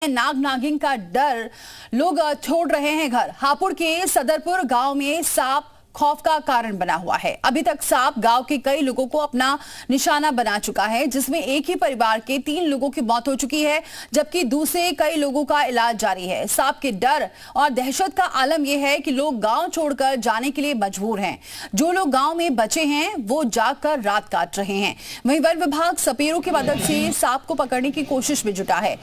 नाग नागिन का डर लोग छोड़ रहे हैं घर। हापुड़ के सदरपुर गांव में सांप खौफ का कारण बना हुआ है। अभी तक सांप गांव के कई लोगों को अपना निशाना बना चुका है, जिसमें एक ही परिवार के 3 लोगों की मौत हो चुकी है, जबकि दूसरे कई लोगों का इलाज जारी है। सांप के डर और दहशत का आलम यह है कि लोग गांव छोड़कर जाने के लिए मजबूर हैं। जो लोग गांव में बचे हैं वो जागकर रात काट रहे हैं। वहीं वन विभाग सपेरों की मदद से सांप को पकड़ने की कोशिश में जुटा है।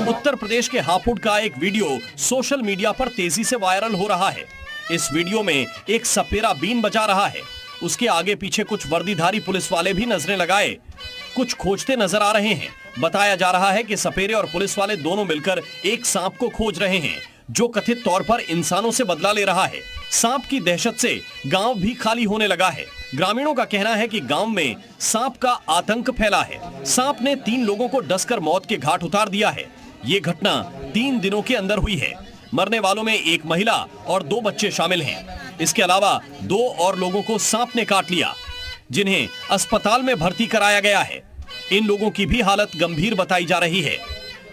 उत्तर प्रदेश के हापुड़ का एक वीडियो सोशल मीडिया पर तेजी से वायरल हो रहा है। इस वीडियो में एक सपेरा बीन बजा रहा है। उसके आगे पीछे कुछ वर्दीधारी पुलिस वाले भी नजरें लगाए कुछ खोजते नजर आ रहे हैं। बताया जा रहा है कि सपेरे और पुलिस वाले दोनों मिलकर एक सांप को खोज रहे हैं, जो कथित तौर पर इंसानों से बदला ले रहा है। सांप की दहशत से गांव भी खाली होने लगा है। ग्रामीणों का कहना है कि गांव में सांप का आतंक फैला है। सांप ने 3 लोगों को डसकर मौत के घाट उतार दिया है। ये घटना 3 दिनों के अंदर हुई है। मरने वालों में एक महिला और 2 बच्चे शामिल हैं। इसके अलावा 2 और लोगों को सांप ने काट लिया, जिन्हें अस्पताल में भर्ती कराया गया है। इन लोगों की भी हालत गंभीर बताई जा रही है,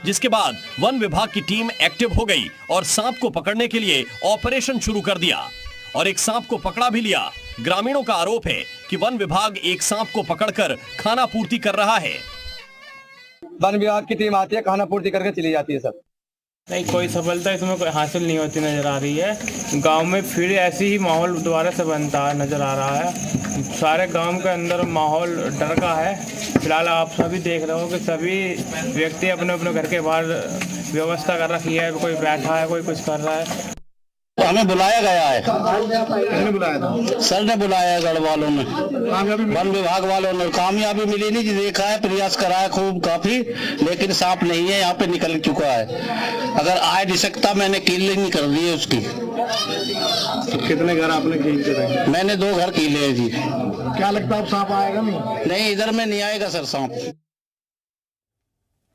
जिसके बाद वन विभाग की टीम एक्टिव हो गई और सांप को पकड़ने के लिए ऑपरेशन शुरू कर दिया और एक सांप को पकड़ा भी लिया। ग्रामीणों का आरोप है कि वन विभाग एक सांप को पकड़कर खाना पूर्ति कर रहा है। वन विभाग की टीम आती है, खाना पूर्ति करके चली जाती है। सब नहीं, कोई सफलता इसमें कोई हासिल नहीं होती नजर आ रही है। गांव में फिर ऐसी ही माहौल दोबारा से बनता नजर आ रहा है। सारे गांव के अंदर माहौल डर का है। फिलहाल आप सभी देख रहे हो कि सभी व्यक्ति अपने अपने घर के बाहर व्यवस्था कर रखी है। कोई बैठा है, कोई कुछ कर रहा है। हमें बुलाया गया है। किसने बुलाया था? सर ने बुलाया है, गढ़ वालों ने, वन विभाग वालों ने। कामयाबी मिली नहीं, देखा है, प्रयास करा है खूब काफी, लेकिन सांप नहीं है, यहाँ पे निकल चुका है। अगर आ नहीं सकता, मैंने कीलिंग कर दी है उसकी। तो कितने घर आपने कील करे? मैंने 2 घर कीले हैं जी। क्या लगता है अब सांप आएगा? नहीं, इधर में नहीं आएगा सर सांप।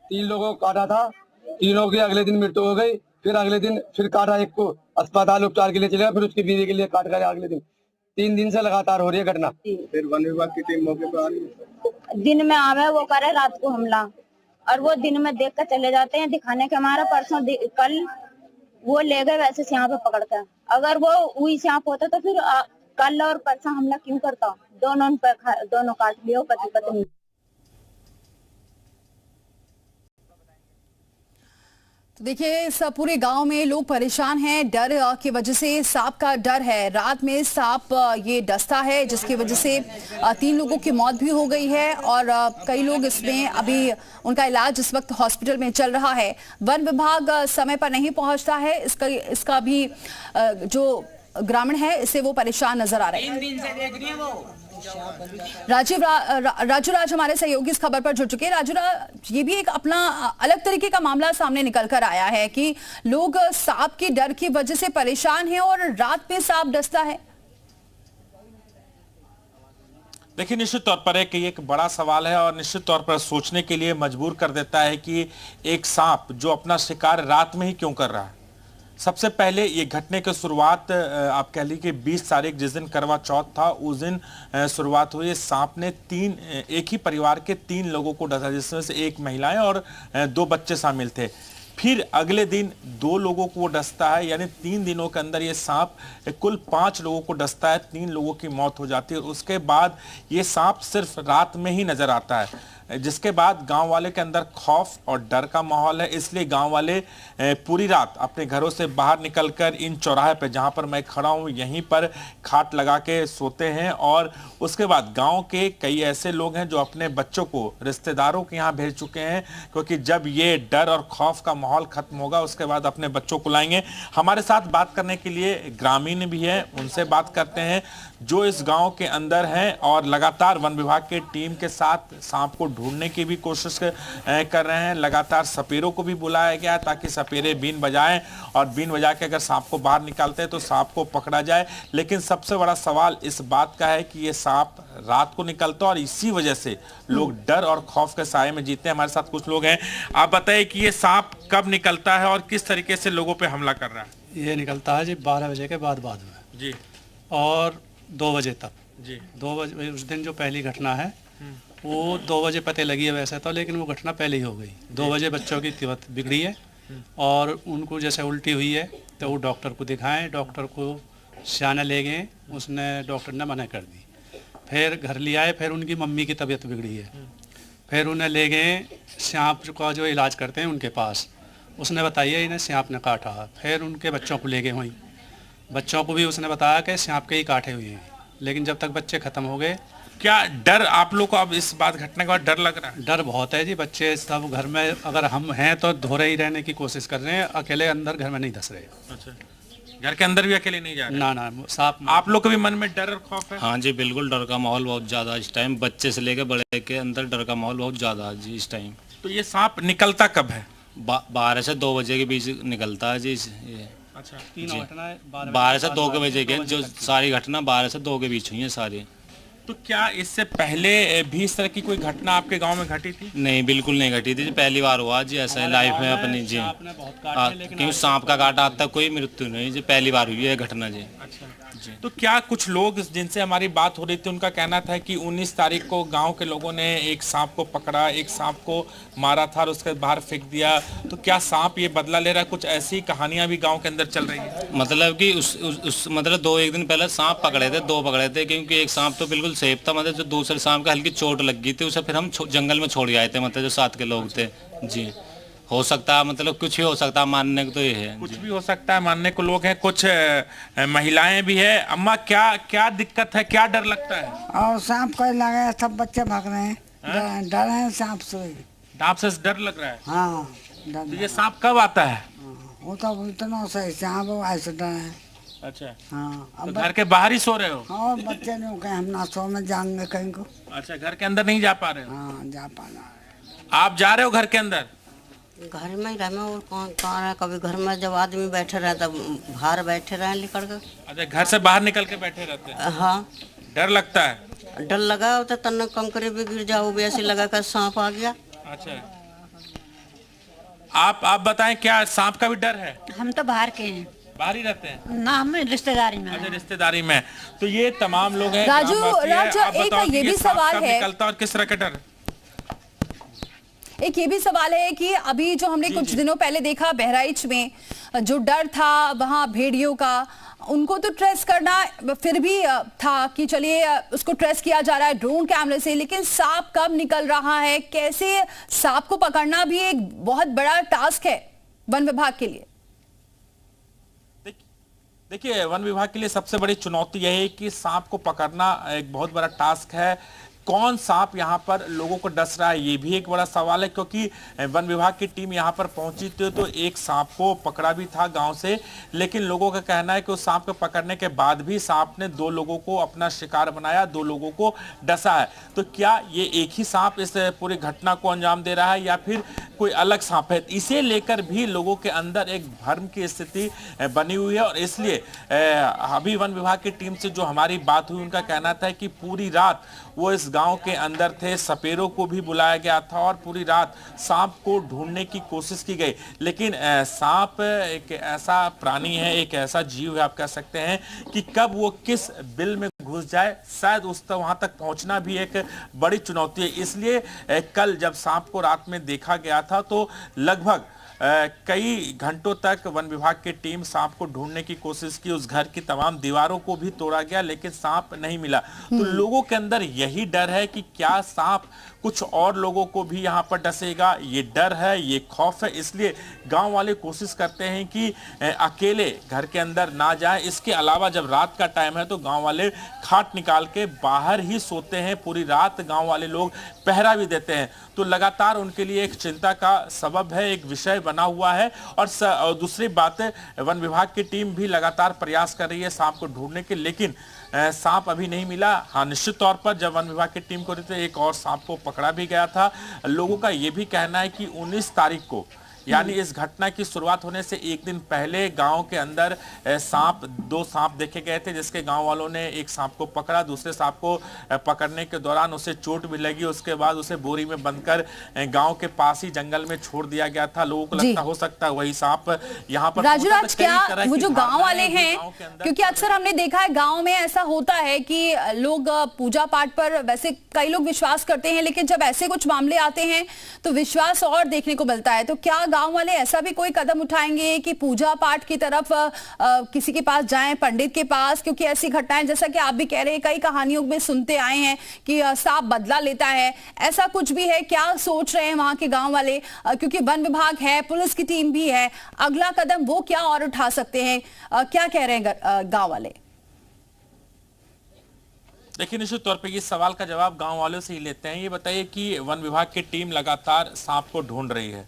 3 लोगों को काटा था, तीनों की अगले दिन मृत्यु हो गई। फिर अगले दिन फिर काटा, एक को अस्पताल उपचार के लिए चलेगा, फिर उसकी बीवी के लिए काट कर अगले दिन। 3 दिन से लगातार हो रही है घटना। फिर वन विभाग की टीम मौके पर आ रही है। दिन में आवे वो करे रात को हमला, और वो दिन में देख कर चले जाते हैं दिखाने के। हमारा परसों कल वो ले गए वैसे सांप पकड़ कर। अगर वो वही सांप होता तो फिर कल और परसों हमला क्यों करता? दोनों काट लियो, पति पत्नी। तो देखिए, इस पूरे गांव में लोग परेशान हैं। डर की वजह से, सांप का डर है। रात में सांप ये डसता है, जिसकी वजह से 3 लोगों की मौत भी हो गई है और कई लोग इसमें अभी उनका इलाज इस वक्त हॉस्पिटल में चल रहा है। वन विभाग समय पर नहीं पहुंचता है। इसका भी जो ग्रामीण है, इससे वो परेशान नजर आ रहे हैं। 3 दिन से देख रही है वो। राजू राज हमारे सहयोगी इस खबर पर जुड़ चुके हैं। राजू राज, ये भी एक अपना अलग तरीके का मामला सामने निकल कर आया है कि लोग सांप के डर की वजह से परेशान हैं और रात में सांप डसता है। देखिए, निश्चित तौर पर एक बड़ा सवाल है और निश्चित तौर पर सोचने के लिए मजबूर कर देता है कि एक सांप जो अपना शिकार रात में ही क्यों कर रहा है। सबसे पहले ये घटने की शुरुआत आप कह लीजिए 20 तारीख, जिस दिन करवा चौथ था, उस दिन शुरुआत हुई। सांप ने एक ही परिवार के 3 लोगों को डसा, जिसमें से एक महिलाएं और 2 बच्चे शामिल थे। फिर अगले दिन 2 लोगों को वो डसता है, यानी 3 दिनों के अंदर ये सांप कुल 5 लोगों को डसता है। 3 लोगों की मौत हो जाती है। उसके बाद ये सांप सिर्फ रात में ही नजर आता है, जिसके बाद गांव वाले के अंदर खौफ और डर का माहौल है। इसलिए गांव वाले पूरी रात अपने घरों से बाहर निकलकर इन चौराहे पे, जहां पर मैं खड़ा हूं, यहीं पर खाट लगा के सोते हैं। और उसके बाद गांव के कई ऐसे लोग हैं जो अपने बच्चों को रिश्तेदारों के यहाँ भेज चुके हैं, क्योंकि जब ये डर और खौफ का माहौल खत्म होगा, उसके बाद अपने बच्चों को लाएंगे। हमारे साथ बात करने के लिए ग्रामीण भी है, उनसे बात करते हैं जो इस गाँव के अंदर हैं और लगातार वन विभाग के टीम के साथ सांप को ढूंढने की भी कोशिश कर रहे हैं। लगातार सपेरों को भी बुलाया गया ताकि सपेरे बीन बजाएं और बीन बजा के अगर सांप को बाहर निकालते हैं तो सांप को पकड़ा जाए। लेकिन सबसे बड़ा सवाल इस बात का है कि ये सांप रात को निकलता है और इसी वजह से लोग डर और खौफ के साए में जीते हैं। हमारे साथ कुछ लोग हैं। आप बताइए कि ये सांप कब निकलता है और किस तरीके से लोगों पर हमला कर रहा है? ये निकलता है जी 12 बजे के बाद में जी और 2 बजे तक। जी 2 बजे उस दिन जो पहली घटना है वो 2 बजे पते लगी है वैसे तो, लेकिन वो घटना पहले ही हो गई। 2 बजे बच्चों की तबीयत बिगड़ी है और उनको जैसे उल्टी हुई है तो वो डॉक्टर को दिखाएं, डॉक्टर को सियाना ले गए, उसने डॉक्टर ने मना कर दी। फिर घर ले आए, फिर उनकी मम्मी की तबीयत बिगड़ी है, फिर उन्हें ले गए सांप का जो इलाज करते हैं उनके पास, उसने बताया इन्हें सांप ने काटा। फिर उनके बच्चों को ले गए वहीं, बच्चों को भी उसने बताया कि सांप के ही काटे हुए हैं, लेकिन जब तक बच्चे ख़त्म हो गए। क्या डर आप लोग को अब इस बात घटने के बाद डर लग रहा है? डर बहुत है जी, बच्चे सब घर में, अगर हम हैं तो धोरे ही रहने की कोशिश कर रहे हैं, अकेले अंदर घर में नहीं धस रहे। अच्छा, घर के अंदर भी अकेले नहीं जा रहे? ना साफ। आप लोग के भी मन में डर और खौफ है? हाँ जी बिल्कुल, डर का माहौल बहुत ज़्यादा इस टाइम, बच्चे से लेकर बड़े के अंदर डर का माहौल बहुत ज़्यादा है जी इस टाइम। तो ये सांप निकलता कब है? 12 से 2 बजे के बीच निकलता है जी ये। अच्छा, 12 से 2 के बजे के जो सारी घटना 12 से 2 के बीच हुई है सारी। तो क्या इससे पहले भी इस तरह की कोई घटना आपके गांव में घटी थी? नहीं, बिल्कुल नहीं घटी थी जी, पहली बार हुआ जी ऐसा है लाइफ में अपनी जी। क्योंकि सांप का काटा अब तक कोई मृत्यु नहीं जी, पहली बार हुई है घटना जी। अच्छा जी। तो क्या कुछ लोग जिनसे हमारी बात हो रही थी उनका कहना था कि 19 तारीख को गांव के लोगों ने एक सांप को पकड़ा, एक सांप को मारा था और उसके बाहर फेंक दिया, तो क्या सांप ये बदला ले रहा है? कुछ ऐसी कहानियां भी गांव के अंदर चल रही है? मतलब कि उस मतलब 1 दिन पहले सांप पकड़े थे, 2 पकड़े थे, क्योंकि एक सांप तो बिल्कुल सेफ था, मतलब जो दूसरे सांप का हल्की चोट लग गई थी, उसे फिर हम जंगल में छोड़ आए थे, मतलब जो साथ के लोग थे जी। हो सकता है, मतलब कुछ ही हो सकता है, मानने को तो ये है, कुछ भी हो सकता है, मानने को लोग हैं, कुछ महिलाएं भी है। अम्मा क्या दिक्कत है, क्या डर लगता है? और सांप को लगा, सब बच्चे भाग रहे हैं, डर है सांप से। सांप से डर लग रहा है? हाँ डर। तो ये सांप कब आता है? वो तो इतना सही सांप ऐसे डर है। अच्छा हाँ, तो घर के बाहर ही सो रहे हो? हाँ, बच्चे ने कहे हम ना सो में जाएंगे कहीं को। अच्छा, घर के अंदर नहीं जा पा रहे हो? हाँ जा पाना। आप जा रहे हो घर के अंदर? घर में ही रहना, और कौन है, कभी घर में जब आदमी बैठे रहे तब बाहर बैठे रहे निकल कर। अच्छा, घर से बाहर निकल के बैठे रहते हैं? हाँ। डर लगता है? डर लगा होता, तन्ना कंकरे भी गिर जाओ, ऐसे लगा कर सांप आ गया। अच्छा, आप बताएं, क्या सांप का भी डर है? हम तो बाहर के हैं, बाहर ही रहते हैं ना, हम रिश्तेदारी में। अच्छा, रिश्तेदारी में। तो ये तमाम लोग हैं। राजू, एक ये भी सवाल है, निकलता और किस तरह का डर? एक ये भी सवाल है कि अभी जो हमने कुछ दिनों पहले देखा बहराइच में, जो डर था वहां भेड़ियों का, उनको तो ट्रेस करना फिर भी था कि चलिए उसको ट्रेस किया जा रहा है ड्रोन कैमरे से, लेकिन सांप कब निकल रहा है, कैसे सांप को पकड़ना भी एक बहुत बड़ा टास्क है वन विभाग के लिए। देखिए, वन विभाग के लिए सबसे बड़ी चुनौती यह है कि सांप को पकड़ना एक बहुत बड़ा टास्क है। कौन सांप यहाँ पर लोगों को डस रहा है, ये भी एक बड़ा सवाल है, क्योंकि वन विभाग की टीम यहाँ पर पहुंची थी तो एक सांप को पकड़ा भी था गांव से, लेकिन लोगों का कहना है कि उस सांप को पकड़ने के बाद भी सांप ने 2 लोगों को अपना शिकार बनाया, 2 लोगों को डसा है। तो क्या ये एक ही सांप इस पूरी घटना को अंजाम दे रहा है या फिर कोई अलग सांप है? इसे लेकर भी लोगों के अंदर एक भ्रम की स्थिति बनी हुई है और इसलिए अभी वन विभाग की टीम से जो हमारी बात हुई, उनका कहना था कि पूरी रात वो इस गांव के अंदर थे, सपेरों को भी बुलाया गया था और पूरी रात सांप को ढूंढने की कोशिश की गई, लेकिन सांप एक ऐसा प्राणी है, एक ऐसा जीव है आप कह सकते हैं कि कब वो किस बिल में घुस जाए, शायद उस तक वहां तक पहुंचना भी एक बड़ी चुनौती है। इसलिए कल जब सांप को रात में देखा गया था तो लगभग कई घंटों तक वन विभाग की टीम सांप को ढूंढने की कोशिश की, उस घर की तमाम दीवारों को भी तोड़ा गया, लेकिन सांप नहीं मिला। तो लोगों के अंदर यही डर है कि क्या सांप कुछ और लोगों को भी यहाँ पर डसेगा, ये डर है, ये खौफ है। इसलिए गांव वाले कोशिश करते हैं कि अकेले घर के अंदर ना जाएं। इसके अलावा जब रात का टाइम है तो गांव वाले खाट निकाल के बाहर ही सोते हैं, पूरी रात गांव वाले लोग पहरा भी देते हैं। तो लगातार उनके लिए एक चिंता का सबब है, एक विषय बना हुआ है। और दूसरी बात, वन विभाग की टीम भी लगातार प्रयास कर रही है सांप को ढूंढने के, लेकिन सांप अभी नहीं मिला। हाँ, निश्चित तौर पर जब वन विभाग की टीम को एक और सांप को पकड़ा भी गया था। लोगों का यह भी कहना है कि 19 तारीख को यानी इस घटना की शुरुआत होने से एक दिन पहले गांव के अंदर दो सांप देखे गए थे, जिसके गांव वालों ने एक सांप को पकड़ा, दूसरे सांप को पकड़ने के दौरान उसे चोट भी लगी। उसके बाद उसे बोरी में बंदकर गांव के पास ही जंगल में छोड़ दिया गया था। लोगों को लगता हो सकता है वही सांप यहाँ पर। राजूराज, क्या वो जो गांव वाले हैं, क्योंकि अक्सर हमने देखा है गांव में ऐसा होता है कि लोग पूजा पाठ पर वैसे कई लोग विश्वास करते हैं, लेकिन जब ऐसे कुछ मामले आते हैं तो विश्वास और देखने को मिलता है। तो क्या गांव वाले ऐसा भी कोई कदम उठाएंगे कि पूजा पाठ की तरफ किसी के पास जाएं, पंडित के पास? क्योंकि ऐसी घटनाएं, जैसा कि आप भी कह रहे हैं, कई कहानियों में सुनते आए हैं कि सांप बदला लेता है, ऐसा कुछ भी है? क्या सोच रहे हैं वहां के गांव वाले? क्योंकि वन विभाग है, पुलिस की टीम भी है, अगला कदम वो क्या और उठा सकते हैं? क्या कह रहे हैं गांव वाले? देखिए, निश्चित तौर पे इस सवाल का जवाब गांव वालों से ही लेते हैं। ये बताइए कि वन विभाग की टीम लगातार सांप को ढूंढ रही है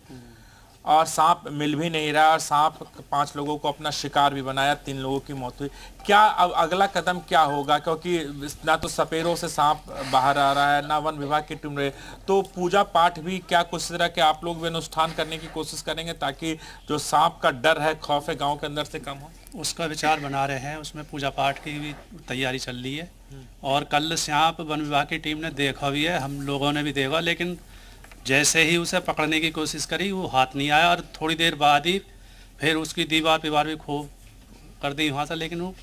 और सांप मिल भी नहीं रहा, और सांप 5 लोगों को अपना शिकार भी बनाया, 3 लोगों की मौत हुई। क्या अब अगला कदम क्या होगा? क्योंकि ना तो सपेरों से सांप बाहर आ रहा है, ना वन विभाग की टीम रहे, तो पूजा पाठ भी क्या कुछ तरह के आप लोग भी अनुष्ठान करने की कोशिश करेंगे ताकि जो सांप का डर है, खौफ है, गाँव के अंदर से कम हो? उसका विचार बना रहे हैं, उसमें पूजा पाठ की भी तैयारी चल रही है। और कल सांप वन विभाग की टीम ने देखा भी है, हम लोगों ने भी देखा, लेकिन जैसे ही उसे पकड़ने की कोशिश करी वो हाथ नहीं आया, और थोड़ी देर बाद ही फिर उसकी दीवार भी खूब कर दी वहाँ से, लेकिन वो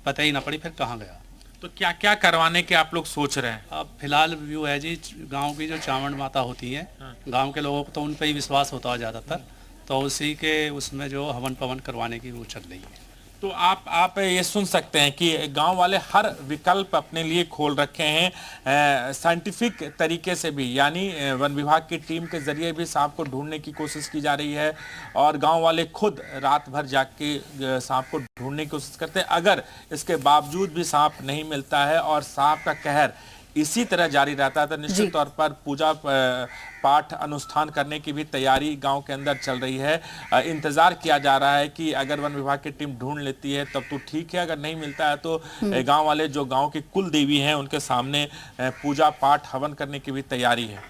पता ही ना पड़ी फिर कहाँ गया। तो क्या क्या करवाने के आप लोग सोच रहे हैं? अब फिलहाल व्यू है जी, गांव की जो चावंड माता होती है, गांव के लोगों को तो उन पर ही विश्वास होता है ज़्यादातर, तो उसी के उसमें जो हवन पवन करवाने की वो चल रही है। तो आप ये सुन सकते हैं कि गांव वाले हर विकल्प अपने लिए खोल रखे हैं साइंटिफिक तरीके से भी, यानी वन विभाग की टीम के जरिए भी सांप को ढूंढने की कोशिश की जा रही है, और गांव वाले खुद रात भर जाग के सांप को ढूंढने की कोशिश करते हैं। अगर इसके बावजूद भी सांप नहीं मिलता है और सांप का कहर इसी तरह जारी रहता है तो निश्चित तौर पर पूजा पाठ अनुष्ठान करने की भी तैयारी गांव के अंदर चल रही है। इंतजार किया जा रहा है कि अगर वन विभाग की टीम ढूंढ लेती है तब तो ठीक है, अगर नहीं मिलता है तो गांव वाले जो गांव की कुल देवी हैं उनके सामने पूजा पाठ हवन करने की भी तैयारी है।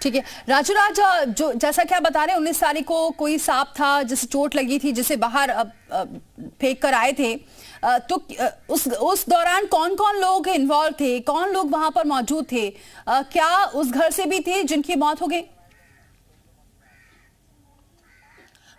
ठीक है राजूराज, जो जैसा कि आप बता रहे हैं 19 तारीख को कोई सांप था जिसे चोट लगी थी, जिसे बाहर फेंक कर आए थे, तो उस दौरान कौन कौन लोग इन्वॉल्व थे, कौन लोग वहां पर मौजूद थे? क्या उस घर से भी थे जिनकी मौत हो गई?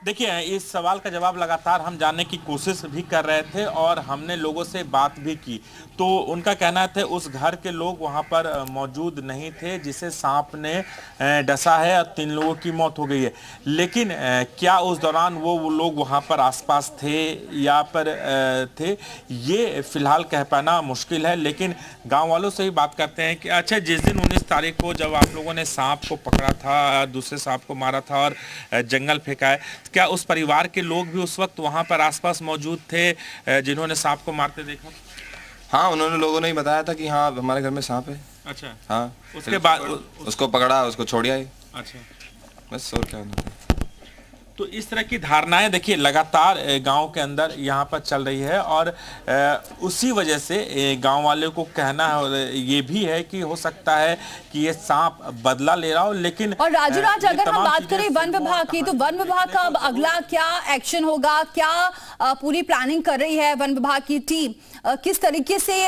देखिए, इस सवाल का जवाब लगातार हम जानने की कोशिश भी कर रहे थे और हमने लोगों से बात भी की, तो उनका कहना था उस घर के लोग वहां पर मौजूद नहीं थे जिसे सांप ने डसा है और 3 लोगों की मौत हो गई है। लेकिन क्या उस दौरान वो लोग वहां पर आसपास थे या पर थे, ये फिलहाल कह पाना मुश्किल है। लेकिन गांव वालों से ही बात करते हैं कि अच्छा, जिस दिन 19 तारीख को जब आप लोगों ने सांप को पकड़ा था, दूसरे सांप को मारा था और जंगल फेंका है, क्या उस परिवार के लोग भी उस वक्त वहां पर आसपास मौजूद थे जिन्होंने सांप को मारते देखा? हाँ, उन्होंने लोगों ने ही बताया था कि हाँ हमारे घर में सांप है। अच्छा। हाँ, उसके बाद उसको पकड़ा, उसको छोड़ आए। अच्छा, बस और क्या होना। तो इस तरह की धारणाएं देखिए लगातार गांव के अंदर यहाँ पर चल रही है और उसी वजह से गांव वाले को कहना ये भी है कि हो सकता है कि ये सांप बदला ले रहा हो। लेकिन और राजूराज, अगर हम बात करें वन विभाग की, तो वन विभाग का अब अगला क्या एक्शन होगा? क्या पूरी प्लानिंग कर रही है वन विभाग की टीम? किस तरीके से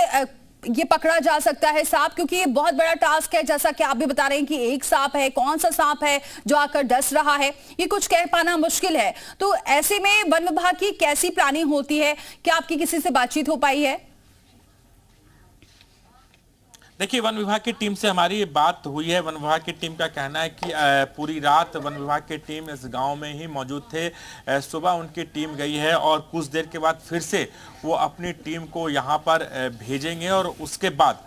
ये पकड़ा जा सकता है सांप? क्योंकि ये बहुत बड़ा टास्क है, जैसा कि आप भी बता रहे हैं कि एक सांप है, कौन सा सांप है जो आकर डस रहा है, ये कुछ कह पाना मुश्किल है। तो ऐसे में वन विभाग की कैसी प्लानिंग होती है? क्या आपकी किसी से बातचीत हो पाई है? देखिए, वन विभाग की टीम से हमारी बात हुई है। वन विभाग की टीम का कहना है कि पूरी रात वन विभाग की टीम इस गांव में ही मौजूद थे। सुबह उनकी टीम गई है और कुछ देर के बाद फिर से वो अपनी टीम को यहां पर भेजेंगे और उसके बाद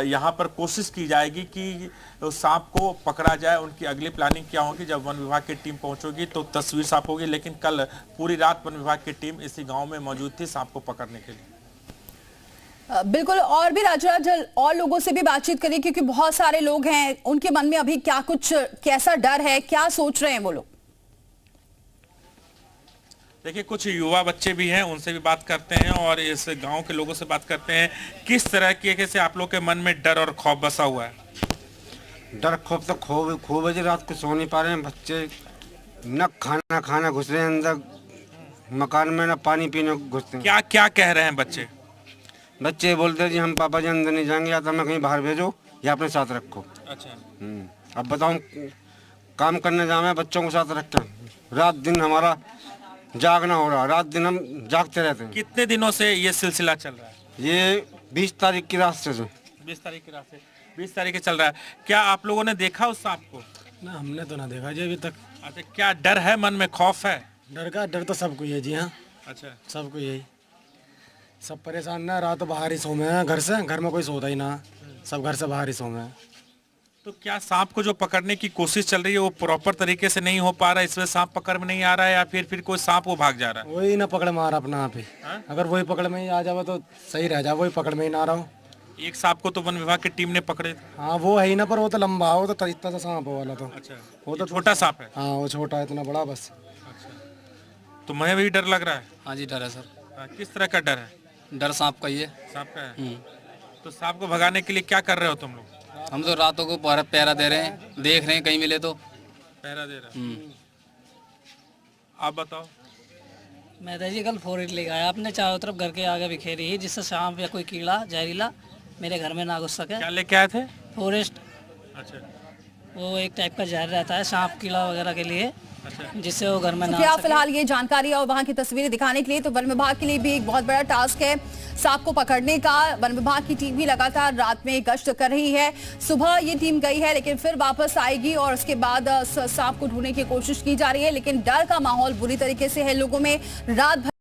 यहां पर कोशिश की जाएगी कि उस सांप को पकड़ा जाए। उनकी अगली प्लानिंग क्या होगी, जब वन विभाग की टीम पहुंचेगी तो तस्वीर साफ होगी। लेकिन कल पूरी रात वन विभाग की टीम इसी गाँव में मौजूद थी सांप को पकड़ने के लिए। बिल्कुल, और भी राजूराज और लोगों से भी बातचीत करें, क्योंकि बहुत सारे लोग हैं, उनके मन में अभी क्या कुछ कैसा डर है, क्या सोच रहे हैं वो लोग? देखिए, कुछ युवा बच्चे भी हैं, उनसे भी बात करते हैं और इस गांव के लोगों से बात करते हैं। किस तरह से आप लोग के मन में डर और खौफ बसा हुआ है? डर खौफ तो खूब है जी, रात को सो नहीं पा रहे हैं, बच्चे न खाना घुस रहे हैं अंदर मकान में, न पानी पीने घुसते हैं। क्या क्या कह रहे हैं बच्चे? बच्चे बोलते हैं जी हम पापा जी अंदर नहीं जाएंगे, या तो हमें कहीं बाहर भेजो या अपने साथ रखो। अच्छा। अब बताओ काम करने जाए बच्चों को साथ रख कर, रात दिन हमारा जागना हो रहा, रात दिन हम जागते रहते हैं। कितने दिनों से ये सिलसिला चल रहा है? ये 20 तारीख की रात से 20 तारीख की रात से 20 तारीख के चल रहा है। क्या आप लोगों ने देखा उस सांप को? ना, हमने तो ना देखा जी अभी तक। अच्छा, क्या डर है मन में, खौफ है? डर तो सबको ही है जी। हाँ, अच्छा, सबको यही, सब परेशान ना, रात बाहर ही सो में है, घर से, घर में कोई सोता ही ना, सब घर से बाहर ही सो में है। तो क्या सांप को जो पकड़ने की कोशिश चल रही है वो प्रॉपर तरीके से नहीं हो पा रहा है, इसमें सांप पकड़ में नहीं आ रहा है, या फिर कोई सांप वो भाग जा रहा है? वही ना पकड़ में आ रहा अपना आप ही। अगर वही पकड़ में ही आ जाए तो सही रह जाए, वही पकड़ में ही ना रहा हो। एक सांप को तो वन विभाग की टीम ने पकड़े थे। हाँ, वो है ही ना, पर वो तो लंबा हो, तो इतना सा सांप वाला तो। अच्छा, वो तो छोटा सांप है। हाँ, वो छोटा है, इतना बड़ा बस। तो मुझे भी डर लग रहा है। हाँ जी, डर है सर। किस तरह का डर है? डर सांप का ही है। सांप का है। तो सांप को भगाने के लिए क्या कर रहे हो तुम लोग? हम तो रातों को पहरा दे रहे हैं, देख रहे हैं कहीं मिले तो पहरा दे रहे हैं। आप बताओ। मैं तो जी कल 4 लेके आया, अपने चारों तरफ घर के आगे बिखेरी है, जिससे सांप या कोई कीड़ा जहरीला मेरे घर में ना घुस सके। क्या लेके आए थे? फॉरेस्ट। अच्छा। वो एक टाइप का जहर रहता है सांप कीड़ा वगैरह के लिए। अच्छा। जिससे वो घर में ना क्या फिलहाल ये जानकारी और वहां की तस्वीरें दिखाने के लिए तो वन विभाग के लिए भी एक बहुत बड़ा टास्क है सांप को पकड़ने का। वन विभाग की टीम भी लगातार रात में गश्त कर रही है। सुबह ये टीम गई है लेकिन फिर वापस आएगी और उसके बाद सांप को ढूंढने की कोशिश की जा रही है, लेकिन डर का माहौल बुरी तरीके से है लोगों में। रात भर